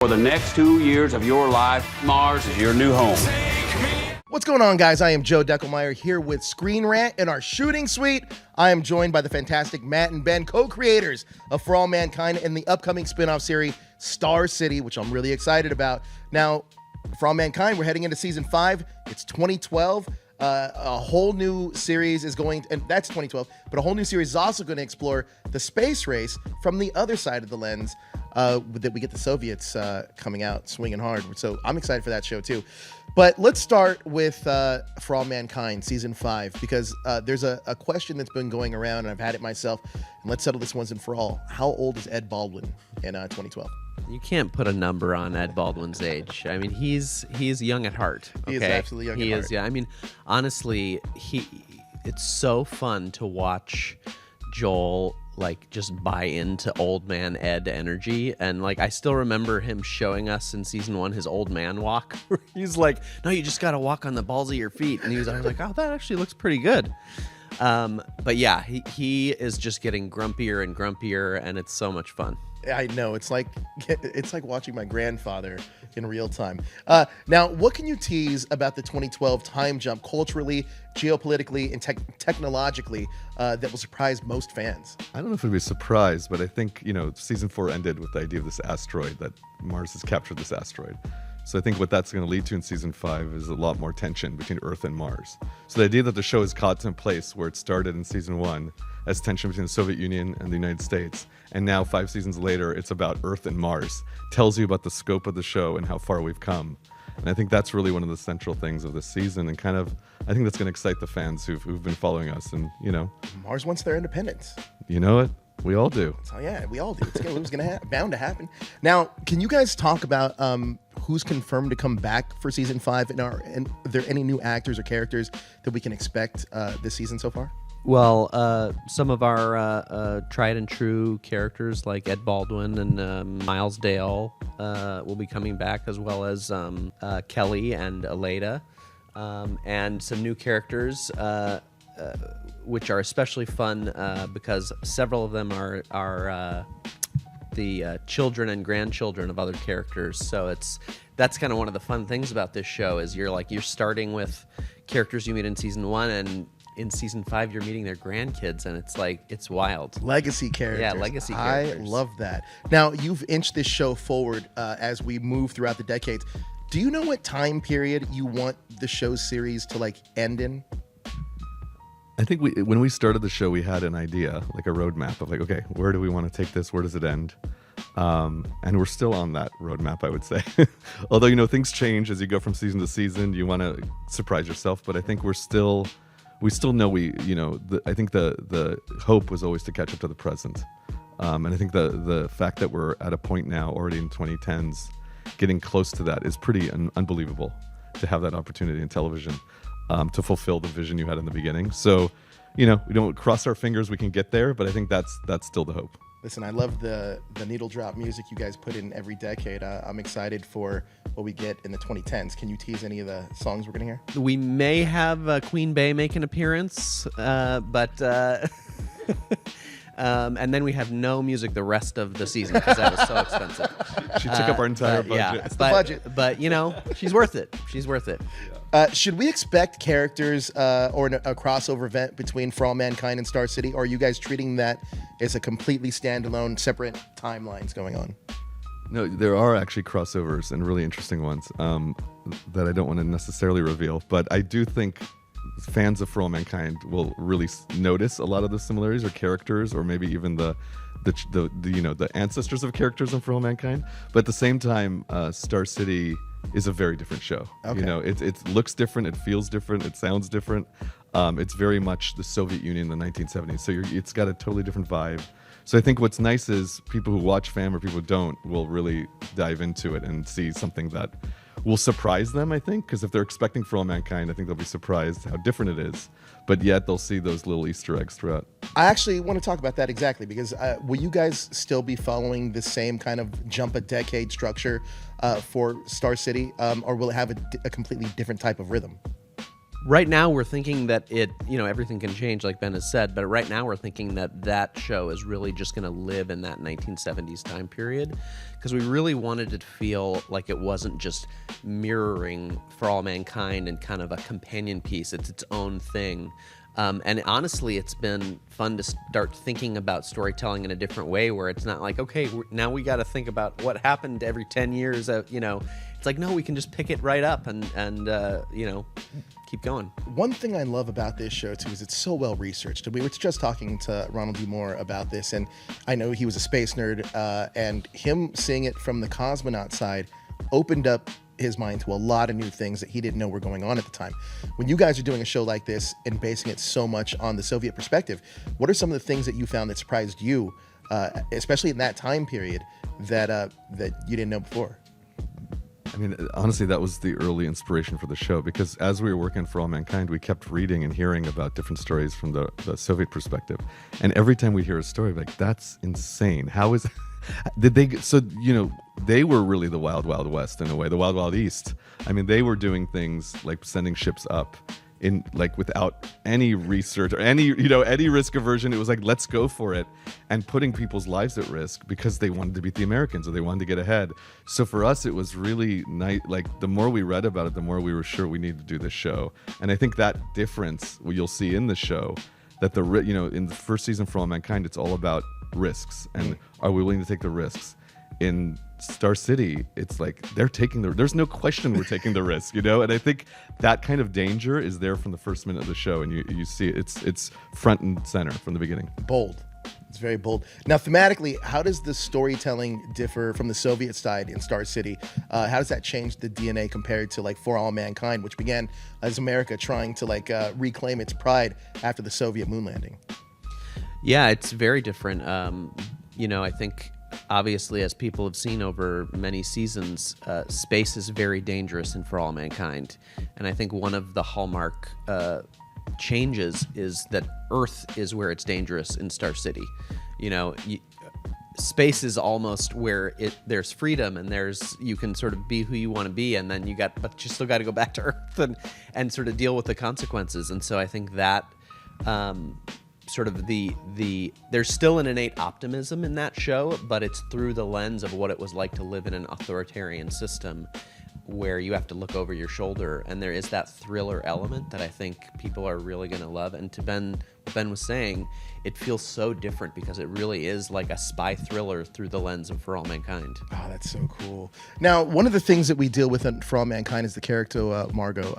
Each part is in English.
For the next 2 years of your life, Mars is your new home. What's going on, guys? I am Joe Deckelmeyer here with Screen Rant in our shooting suite. I am joined by the fantastic Matt and Ben, co-creators of For All Mankind in the upcoming spin-off series, Star City, which I'm really excited about. Now, For All Mankind, we're heading into season 5. It's 2012. A whole new series is going, and that's 2012, but a whole new series is also going to explore the space race from the other side of the lens, that we get the Soviets coming out swinging hard. So I'm excited for that show too. But let's start with For All Mankind season 5, because there's a question that's been going around, and I've had it myself. And let's settle this once and for all. How old is Ed Baldwin in 2012? You can't put a number on Ed Baldwin's age. I mean, he's young at heart. Okay? He is absolutely young at heart. Yeah. I mean, honestly, it's so fun to watch Joel just buy into old man Ed energy. And I still remember him showing us in season 1 his old man walk, where he's like, no, you just got to walk on the balls of your feet. And I was like, oh, that actually looks pretty good. But yeah, he is just getting grumpier and grumpier, and it's so much fun. I know, it's like watching my grandfather in real time. Now, what can you tease about the 2012 time jump culturally, geopolitically, and technologically that will surprise most fans? I don't know if it'll be a surprise, but I think, season 4 ended with the idea of this asteroid, that Mars has captured this asteroid. So I think what that's going to lead to in season 5 is a lot more tension between Earth and Mars. So the idea that the show is caught in place where it started in season 1 as tension between the Soviet Union and the United States, and now 5 seasons later it's about Earth and Mars, tells you about the scope of the show and how far we've come. And I think that's really one of the central things of this season, and I think that's going to excite the fans who've been following us. And Mars wants their independence. You know it. We all do. So yeah, we all do. It was bound to happen. Now, can you guys talk about who's confirmed to come back for season 5, and are there any new actors or characters that we can expect this season so far? Well, some of our tried and true characters like Ed Baldwin and Miles Dale will be coming back, as well as Kelly and Aleda, and some new characters which are especially fun because several of them are the children and grandchildren of other characters. So that's kind of one of the fun things about this show, is you're starting with characters you meet in season 1, and in season 5 you're meeting their grandkids, and it's wild. Legacy characters. Yeah, legacy characters. I love that. Now, you've inched this show forward as we move throughout the decades. Do you know what time period you want the show series to end in? I think when we started the show, we had an idea, a roadmap of okay, where do we want to take this? Where does it end? And we're still on that roadmap, I would say. Although, things change as you go from season to season. You want to surprise yourself, but I think we still know I think the hope was always to catch up to the present. And I think the fact that we're at a point now already in 2010s, getting close to that is pretty unbelievable, to have that opportunity in television. To fulfill the vision you had in the beginning. So, we don't cross our fingers we can get there, but I think that's still the hope. Listen, I love the needle drop music you guys put in every decade. I'm excited for what we get in the 2010s. Can you tease any of the songs we're going to hear? We may have Queen Bey make an appearance, but... and then we have no music the rest of the season, because that was so expensive. She took up our entire budget. Yeah, that's the budget. But, she's worth it. She's worth it. Should we expect characters or a crossover event between For All Mankind and Star City, or are you guys treating that as a completely standalone, separate timelines going on? No, there are actually crossovers, and really interesting ones that I don't want to necessarily reveal. But I do think fans of For All Mankind will really notice a lot of the similarities, or characters, or maybe even the ancestors of characters in For All Mankind. But at the same time, Star City is a very different show. Okay. It looks different, it feels different, it sounds different. It's very much the Soviet Union in the 1970s. So it's got a totally different vibe. So I think what's nice is people who watch FAM or people who don't will really dive into it and see something that will surprise them, I think, because if they're expecting For All Mankind, I think they'll be surprised how different it is, but yet they'll see those little Easter eggs throughout. I actually want to talk about that exactly, because will you guys still be following the same kind of jump a decade structure for Star City, or will it have a completely different type of rhythm? Right now, we're thinking that everything can change, like Ben has said, but right now we're thinking that show is really just going to live in that 1970s time period, because we really wanted it to feel like it wasn't just mirroring For All Mankind and kind of a companion piece. It's its own thing. And honestly, it's been fun to start thinking about storytelling in a different way, where it's not like, okay, now we got to think about what happened every 10 years. It's like, no, we can just pick it right up and keep going. One thing I love about this show, too, is it's so well researched. We were just talking to Ronald D. Moore about this, and I know he was a space nerd, and him seeing it from the cosmonaut side opened up his mind to a lot of new things that he didn't know were going on at the time. When you guys are doing a show like this and basing it so much on the Soviet perspective, what are some of the things that you found that surprised you, especially in that time period, that you didn't know before? I mean, honestly, that was the early inspiration for the show, because as we were working For All Mankind, we kept reading and hearing about different stories from the Soviet perspective. And every time we hear a story, like, that's insane. How is... they were really the Wild Wild West in a way, the Wild Wild East. I mean, they were doing things like sending ships up in like without any research or any risk aversion. It was like, let's go for it, and putting people's lives at risk because they wanted to beat the Americans or they wanted to get ahead. So for us, it was really nice. Like, the more we read about it, the more we were sure we needed to do this show. And I think that difference you'll see in the show, that in the first season For All Mankind, it's all about risks and are we willing to take the risks. In Star City, it's like there's no question we're taking the risk, and I think that kind of danger is there from the first minute of the show, and you see it's front and center from the beginning. Bold. It's very bold. Now, thematically, how does the storytelling differ from the Soviet side in Star City? How does that change the DNA compared to like For All Mankind, which began as America trying to reclaim its pride after the Soviet moon landing? Yeah, it's very different. I think obviously, as people have seen over many seasons, space is very dangerous in For All Mankind. And I think one of the hallmark changes is that Earth is where it's dangerous in Star City. Space is almost where there's freedom and you can sort of be who you want to be, and then but you still got to go back to Earth and sort of deal with the consequences. And so I think that sort of there's still an innate optimism in that show, but it's through the lens of what it was like to live in an authoritarian system where you have to look over your shoulder, and there is that thriller element that I think people are really going to love. And to what Ben was saying, it feels so different because it really is like a spy thriller through the lens of For All Mankind. Oh, that's so cool. Now, one of the things that we deal with in For All Mankind is the character Margot.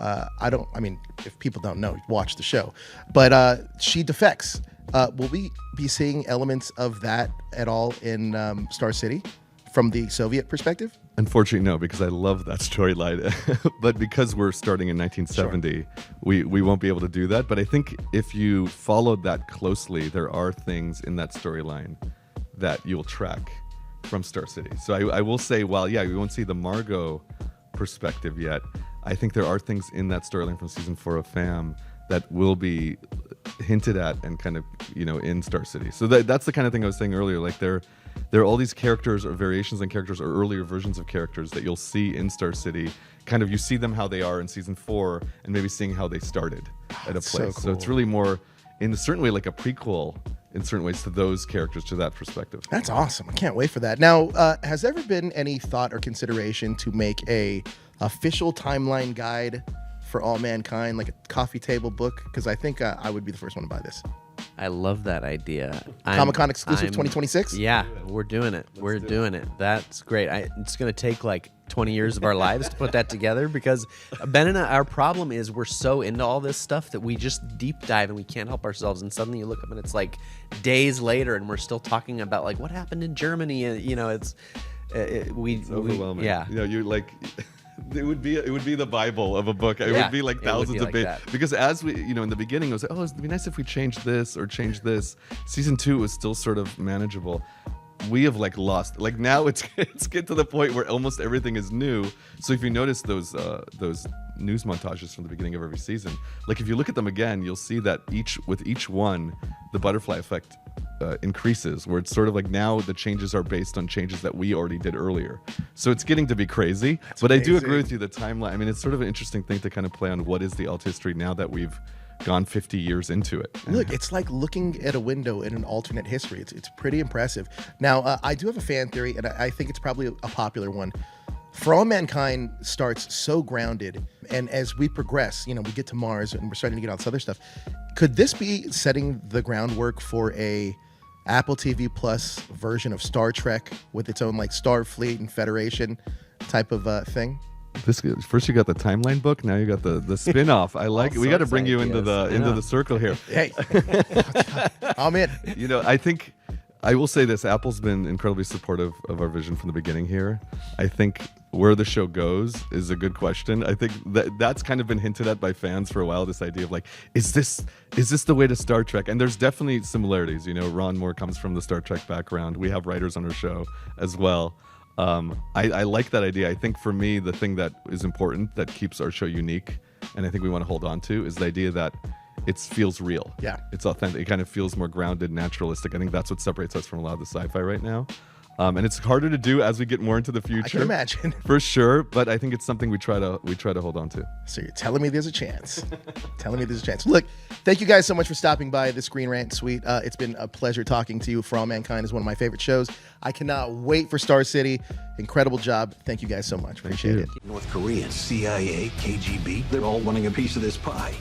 If people don't know, watch the show. But she defects. Will we be seeing elements of that at all in Star City from the Soviet perspective? Unfortunately, no, because I love that storyline. But because we're starting in 1970, sure, we won't be able to do that. But I think if you followed that closely, there are things in that storyline that you'll track from Star City. So I will say, while, we won't see the Margot perspective yet, I think there are things in that storyline from season 4 of FAM that will be hinted at and kind of, in Star City. So that's the kind of thing I was saying earlier. Like, there are all these characters or variations on characters or earlier versions of characters that you'll see in Star City. Kind of, you see them how they are in season 4 and maybe seeing how they started at a place. So cool. So it's really more, in a certain way, like a prequel in certain ways to those characters, to that perspective. That's awesome. I can't wait for that. Now, has there ever been any thought or consideration to make a official timeline guide For All Mankind, like a coffee table book? Because I think I would be the first one to buy this. I love that idea. Comic-Con exclusive 2026? Yeah, we're doing it. We're doing it. That's great. It's going to take like 20 years of our lives to put that together, because Ben and our problem is we're so into all this stuff that we just deep dive and we can't help ourselves. And suddenly you look up and it's like days later and we're still talking about like what happened in Germany. And, it's overwhelming. Yeah. You like... It would be the Bible of a book. It would be like thousands of pages. Because as we, in the beginning, it was like, it'd be nice if we changed this or changed this. Season 2 was still sort of manageable. We have lost. Now it's get to the point where almost everything is new. So if you notice those news montages from the beginning of every season, if you look at them again, you'll see that with each one, the butterfly effect increases, where it's sort of like now the changes are based on changes that we already did earlier. So it's getting to be crazy. But amazing. I do agree with you, the timeline. I mean, it's sort of an interesting thing to kind of play on what is the alt history now that we've gone 50 years into it. Look, it's like looking at a window in an alternate history. It's pretty impressive. Now, I do have a fan theory, and I think it's probably a popular one. For All Mankind starts so grounded, and as we progress, we get to Mars and we're starting to get all this other stuff. Could this be setting the groundwork for a Apple TV Plus version of Star Trek with its own like Starfleet and Federation type of thing? First you got the timeline book, now you got the spin-off. I like it. We got to bring you into the circle here. Hey, I'm in. I think I will say this: Apple's been incredibly supportive of our vision from the beginning here. I think where the show goes is a good question. I think that's kind of been hinted at by fans for a while. This idea of like, is this the way to Star Trek? And there's definitely similarities. Ron Moore comes from the Star Trek background. We have writers on our show as well. I like that idea. I think for me, the thing that is important that keeps our show unique, and I think we want to hold on to, is the idea that it feels real. Yeah. It's authentic. It kind of feels more grounded, naturalistic. I think that's what separates us from a lot of the sci-fi right now. And it's harder to do as we get more into the future. I can imagine. For sure, but I think it's something we try to hold on to. So you're telling me there's a chance. Look, thank you guys so much for stopping by the Screen Rant Suite. It's been a pleasure talking to you. For All Mankind is one of my favorite shows. I cannot wait for Star City. Incredible job. Thank you guys so much. Appreciate it. North Korea, CIA, KGB, they're all wanting a piece of this pie.